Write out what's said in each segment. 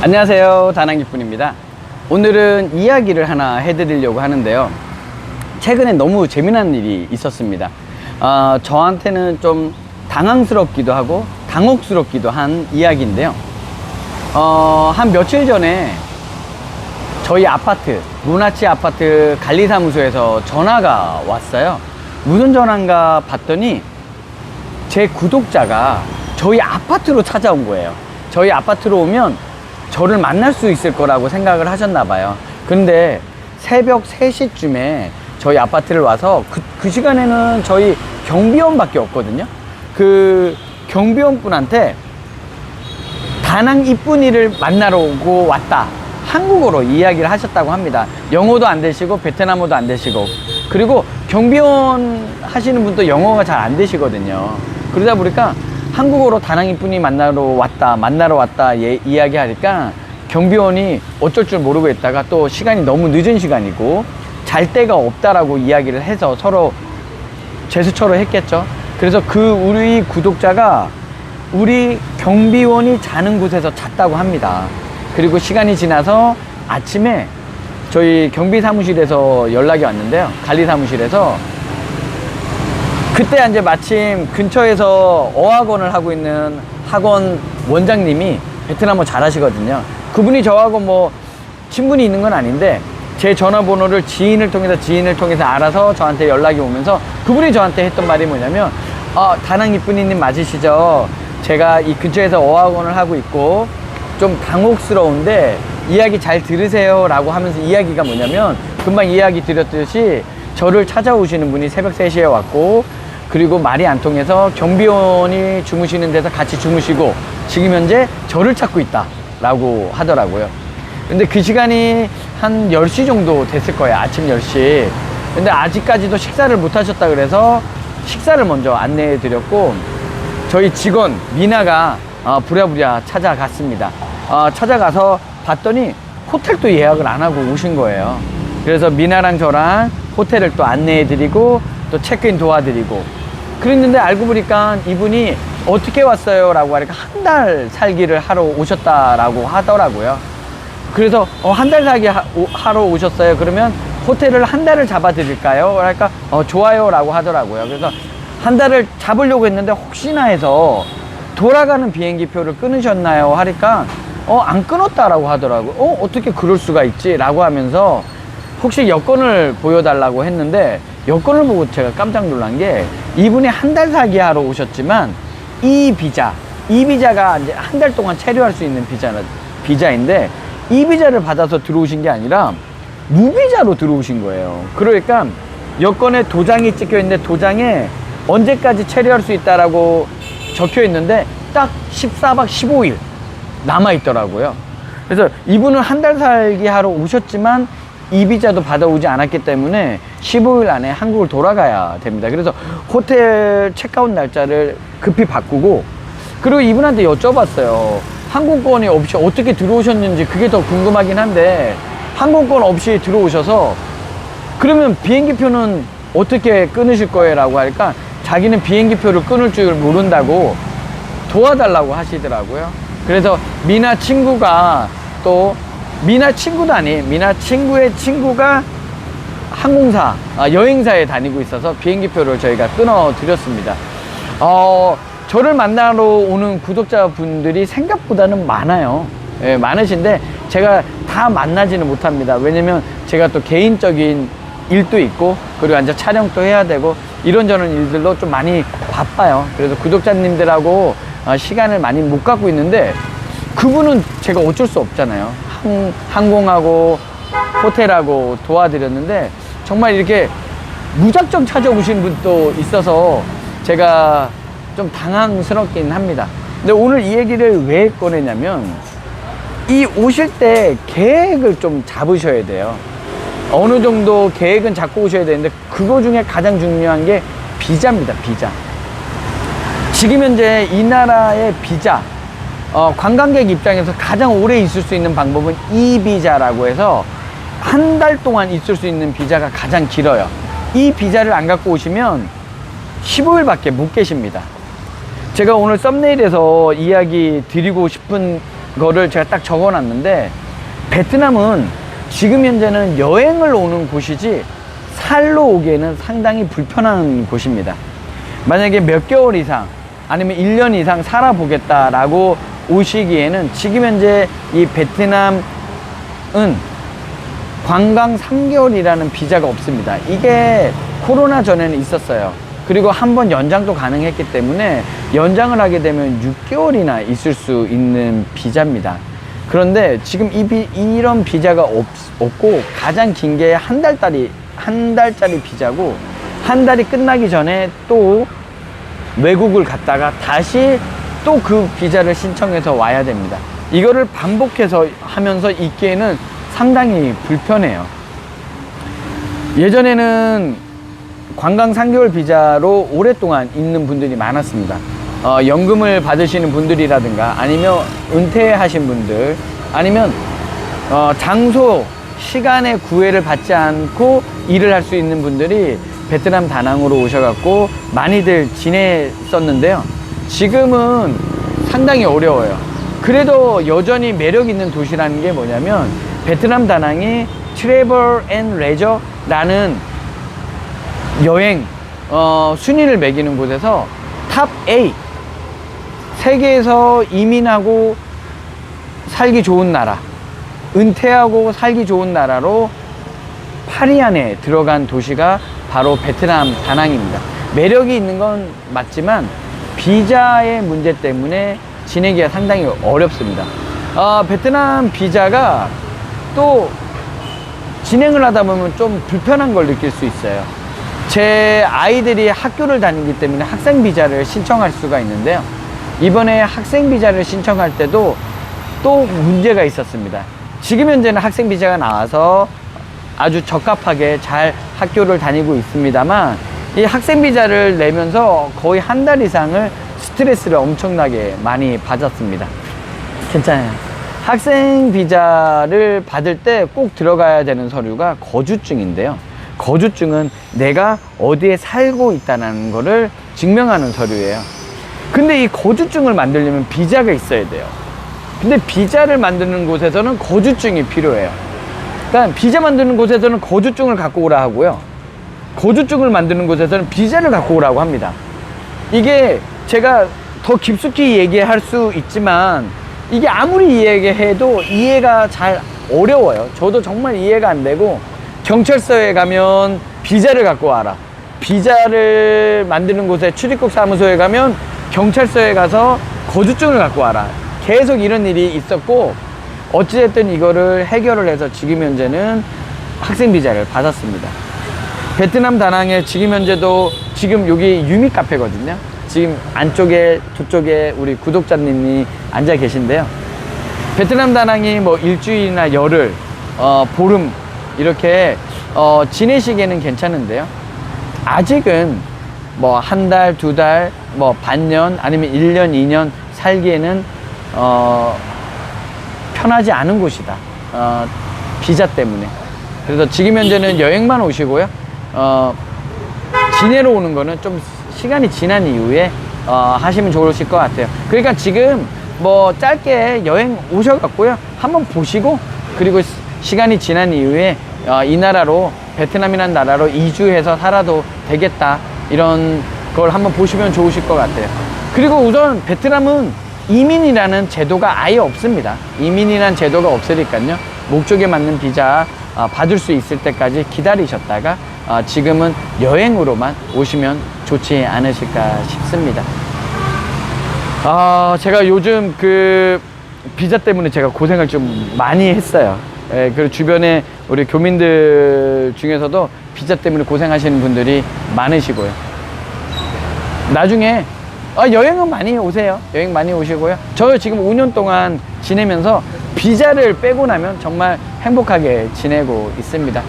안녕하세요, 다낭기뿐입니다. 오늘은 이야기를 하나 해드리려고 하는데요. 최근에 너무 재미난 일이 있었습니다. 저한테는 좀 당황스럽기도 하고 당혹스럽기도 한 이야기인데요. 한 며칠 전에 저희 아파트, 문화치 아파트 관리사무소에서 전화가 왔어요. 무슨 전화인가 봤더니 제 구독자가 저희 아파트로 찾아온 거예요. 저희 아파트로 오면 저를 만날 수 있을 거라고 생각을 하셨나 봐요. 근데 새벽 3시쯤에 저희 아파트를 와서 그 시간에는 저희 경비원밖에 없거든요. 그 경비원 분한테 다낭 이쁜이를 만나러 오고 왔다, 한국어로 이야기를 하셨다고 합니다. 영어도 안 되시고 베트남어도 안 되시고, 그리고 경비원 하시는 분도 영어가 잘 안 되시거든요. 그러다 보니까 한국어로 다낭 이쁜이 만나러 왔다 이야기하니까 경비원이 어쩔 줄 모르고 있다가 또 시간이 너무 늦은 시간이고 잘 데가 없다라고 이야기를 해서 서로 제스처로 했겠죠. 그래서 우리 구독자가 우리 경비원이 자는 곳에서 잤다고 합니다. 그리고 시간이 지나서 아침에 저희 경비 사무실에서 연락이 왔는데요. 관리 사무실에서 그때 이제 마침 근처에서 어학원을 하고 있는 학원 원장님이 베트남어 잘하시거든요. 그분이 저하고 뭐 친분이 있는 건 아닌데 제 전화번호를 지인을 통해서 알아서 저한테 연락이 오면서 그분이 저한테 했던 말이 뭐냐면, 다낭 이쁜이님 맞으시죠? 제가 이 근처에서 어학원을 하고 있고 좀 당혹스러운데 이야기 잘 들으세요 라고 하면서, 이야기가 뭐냐면 금방 이야기 드렸듯이 저를 찾아오시는 분이 새벽 3시에 왔고, 그리고 말이 안 통해서 경비원이 주무시는 데서 같이 주무시고 지금 현재 저를 찾고 있다 라고 하더라고요. 근데 그 시간이 한 10시 정도 됐을 거예요. 아침 10시. 근데 아직까지도 식사를 못 하셨다 그래서 식사를 먼저 안내해 드렸고, 저희 직원 미나가 부랴부랴 찾아갔습니다. 찾아가서 봤더니 호텔도 예약을 안 하고 오신 거예요. 그래서 미나랑 저랑 호텔을 또 안내해 드리고 또 체크인 도와드리고 그랬는데, 알고 보니까 이분이 어떻게 왔어요 라고 하니까 한 달 살기를 하러 오셨다라고 하더라고요. 그래서 한 달 살기 하러 오셨어요. 그러면 호텔을 한 달을 잡아 드릴까요? 그러니까 좋아요 라고 하더라고요. 그래서 한 달을 잡으려고 했는데 혹시나 해서 돌아가는 비행기 표를 끊으셨나요 하니까 안 끊었다라고 하더라고요. 어떻게 그럴 수가 있지 라고 하면서 혹시 여권을 보여달라고 했는데, 여권을 보고 제가 깜짝 놀란 게, 이분이 한 달 살기 하러 오셨지만 이 비자가 이제 한 달 동안 체류할 수 있는 비자인데 이 비자를 받아서 들어오신 게 아니라 무비자로 들어오신 거예요. 그러니까 여권에 도장이 찍혀 있는데 도장에 언제까지 체류할 수 있다라고 적혀 있는데 딱 14박 15일 남아 있더라고요. 그래서 이분은 한 달 살기 하러 오셨지만 이 비자도 받아오지 않았기 때문에 15일 안에 한국을 돌아가야 됩니다. 그래서 호텔 체크아웃 날짜를 급히 바꾸고, 그리고 이분한테 여쭤봤어요. 항공권이 없이 어떻게 들어오셨는지. 그게 더 궁금하긴 한데 항공권 없이 들어오셔서 그러면 비행기표는 어떻게 끊으실 거예요 라고 하니까 자기는 비행기표를 끊을 줄 모른다고 도와달라고 하시더라고요. 그래서 미나 친구가 또 미나 친구의 친구가 항공사, 여행사에 다니고 있어서 비행기표를 저희가 끊어 드렸습니다. 저를 만나러 오는 구독자분들이 생각보다는 많아요. 예, 많으신데 제가 다 만나지는 못합니다. 왜냐면 제가 또 개인적인 일도 있고, 그리고 이제 촬영도 해야 되고 이런저런 일들로 좀 많이 바빠요. 그래서 구독자님들하고 시간을 많이 못 갖고 있는데, 그분은 제가 어쩔 수 없잖아요. 항공하고 호텔하고 도와드렸는데 정말 이렇게 무작정 찾아오신 분도 있어서 제가 좀 당황스럽긴 합니다. 근데 오늘 이 얘기를 왜 꺼내냐면, 이 오실 때 계획을 좀 잡으셔야 돼요. 어느 정도 계획은 잡고 오셔야 되는데 그거 중에 가장 중요한 게 비자입니다. 비자. 지금 현재 이 나라의 비자, 관광객 입장에서 가장 오래 있을 수 있는 방법은 이 비자라고 해서 한 달 동안 있을 수 있는 비자가 가장 길어요. 이 비자를 안 갖고 오시면 15일밖에 못 계십니다. 제가 오늘 썸네일에서 이야기 드리고 싶은 거를 제가 딱 적어 놨는데, 베트남은 지금 현재는 여행을 오는 곳이지 살러 오기에는 상당히 불편한 곳입니다. 만약에 몇 개월 이상 아니면 1년 이상 살아보겠다라고 오시기에는 지금 현재 이 베트남은 관광 3개월이라는 비자가 없습니다. 이게 코로나 전에는 있었어요. 그리고 한 번 연장도 가능했기 때문에 연장을 하게 되면 6개월이나 있을 수 있는 비자입니다. 그런데 지금 이런 비자가 없고 가장 긴 게 한 달짜리 비자고, 한 달이 끝나기 전에 또 외국을 갔다가 다시 또 그 비자를 신청해서 와야 됩니다. 이거를 반복해서 하면서 있기에는 상당히 불편해요. 예전에는 관광 3개월 비자로 오랫동안 있는 분들이 많았습니다. 연금을 받으시는 분들이라든가 아니면 은퇴하신 분들, 아니면 장소, 시간의 구애를 받지 않고 일을 할 수 있는 분들이 베트남 다낭으로 오셔갖고 많이들 지냈었는데요. 지금은 상당히 어려워요. 그래도 여전히 매력 있는 도시라는 게 뭐냐면, 베트남 다낭이 트래블 앤 레저라는 여행 순위를 매기는 곳에서 탑 A, 세계에서 이민하고 살기 좋은 나라, 은퇴하고 살기 좋은 나라로 8위 안에 들어간 도시가 바로 베트남 다낭입니다. 매력이 있는 건 맞지만 비자의 문제 때문에 지내기가 상당히 어렵습니다. 베트남 비자가 또 진행을 하다 보면 좀 불편한 걸 느낄 수 있어요. 제 아이들이 학교를 다니기 때문에 학생 비자를 신청할 수가 있는데요. 이번에 학생 비자를 신청할 때도 또 문제가 있었습니다. 지금 현재는 학생 비자가 나와서 아주 적합하게 잘 학교를 다니고 있습니다만, 이 학생 비자를 내면서 거의 한 달 이상을 스트레스를 엄청나게 많이 받았습니다. 괜찮아요. 학생 비자를 받을 때 꼭 들어가야 되는 서류가 거주증인데요. 거주증은 내가 어디에 살고 있다는 거를 증명하는 서류예요. 근데 이 거주증을 만들려면 비자가 있어야 돼요. 근데 비자를 만드는 곳에서는 거주증이 필요해요. 그러니까 비자 만드는 곳에서는 거주증을 갖고 오라 하고요, 거주증을 만드는 곳에서는 비자를 갖고 오라고 합니다. 이게 제가 더 깊숙이 얘기할 수 있지만 이게 아무리 이해해도 이해가 잘 어려워요. 저도 정말 이해가 안 되고, 경찰서에 가면 비자를 갖고 와라, 비자를 만드는 곳에 출입국 사무소에 가면 경찰서에 가서 거주증을 갖고 와라, 계속 이런 일이 있었고, 어찌됐든 이거를 해결을 해서 지금 현재는 학생 비자를 받았습니다. 베트남 다낭에 지금 현재도, 지금 여기 유미 카페거든요. 지금 안쪽에 저쪽에 우리 구독자님이 앉아 계신데요. 베트남 다낭이 뭐 일주일이나 열흘, 보름 이렇게 지내시기에는 괜찮은데요. 아직은 뭐 한 달, 두 달, 뭐 반년 아니면 1년, 2년 살기에는 편하지 않은 곳이다. 비자 때문에. 그래서 지금 현재는 여행만 오시고요. 지내러 오는 거는 좀 시간이 지난 이후에 하시면 좋으실 것 같아요. 그러니까 지금 뭐 짧게 여행 오셔갖고요, 한번 보시고, 그리고 시간이 지난 이후에 이 나라로, 베트남이라는 나라로 이주해서 살아도 되겠다, 이런 걸 한번 보시면 좋으실 것 같아요. 그리고 우선 베트남은 이민이라는 제도가 아예 없습니다. 이민이라는 제도가 없으니까요, 목적에 맞는 비자 받을 수 있을 때까지 기다리셨다가 지금은 여행으로만 오시면 좋지 않으실까 싶습니다. 제가 요즘 그 비자 때문에 제가 고생을 좀 많이 했어요. 그리고 주변에 우리 교민들 중에서도 비자 때문에 고생하시는 분들이 많으시고요. 나중에 여행은 많이 오세요. 여행 많이 오시고요. 저 지금 5년 동안 지내면서 비자를 빼고 나면 정말 행복하게 지내고 있습니다.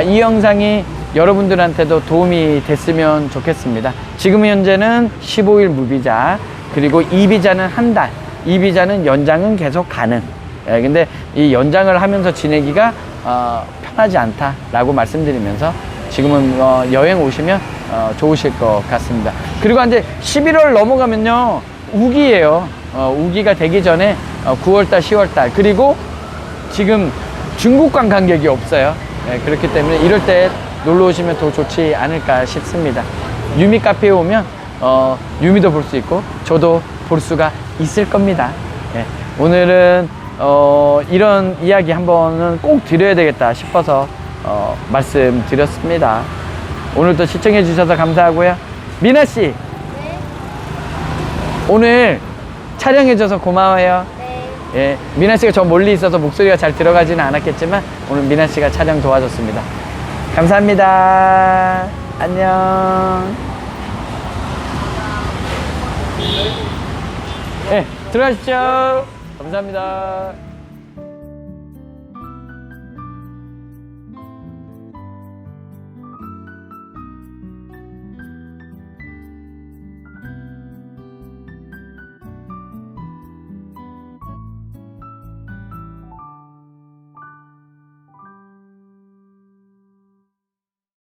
이 영상이 여러분들한테도 도움이 됐으면 좋겠습니다. 지금 현재는 15일 무비자, 그리고 이 비자는 한 달, 이 비자는 연장은 계속 가능. 근데 이 연장을 하면서 지내기가 편하지 않다라고 말씀드리면서, 지금은 여행 오시면 좋으실 것 같습니다. 그리고 이제 11월 넘어가면요, 우기예요. 우기가 되기 전에 9월달, 10월달 그리고 지금 중국 관광객이 없어요. 예, 그렇기 때문에 이럴 때 놀러 오시면 더 좋지 않을까 싶습니다. 유미 카페에 오면 유미도 볼 수 있고 저도 볼 수가 있을 겁니다. 예, 오늘은 이런 이야기 한번은 꼭 드려야 되겠다 싶어서 말씀드렸습니다. 오늘도 시청해 주셔서 감사하고요. 미나 씨, 네. 오늘 촬영해 줘서 고마워요. 네. 예, 미나 씨가 저 멀리 있어서 목소리가 잘 들어가지는 않았겠지만 오늘 미나 씨가 촬영 도와줬습니다. 감사합니다. 안녕. 예, 들어가십시오. 감사합니다.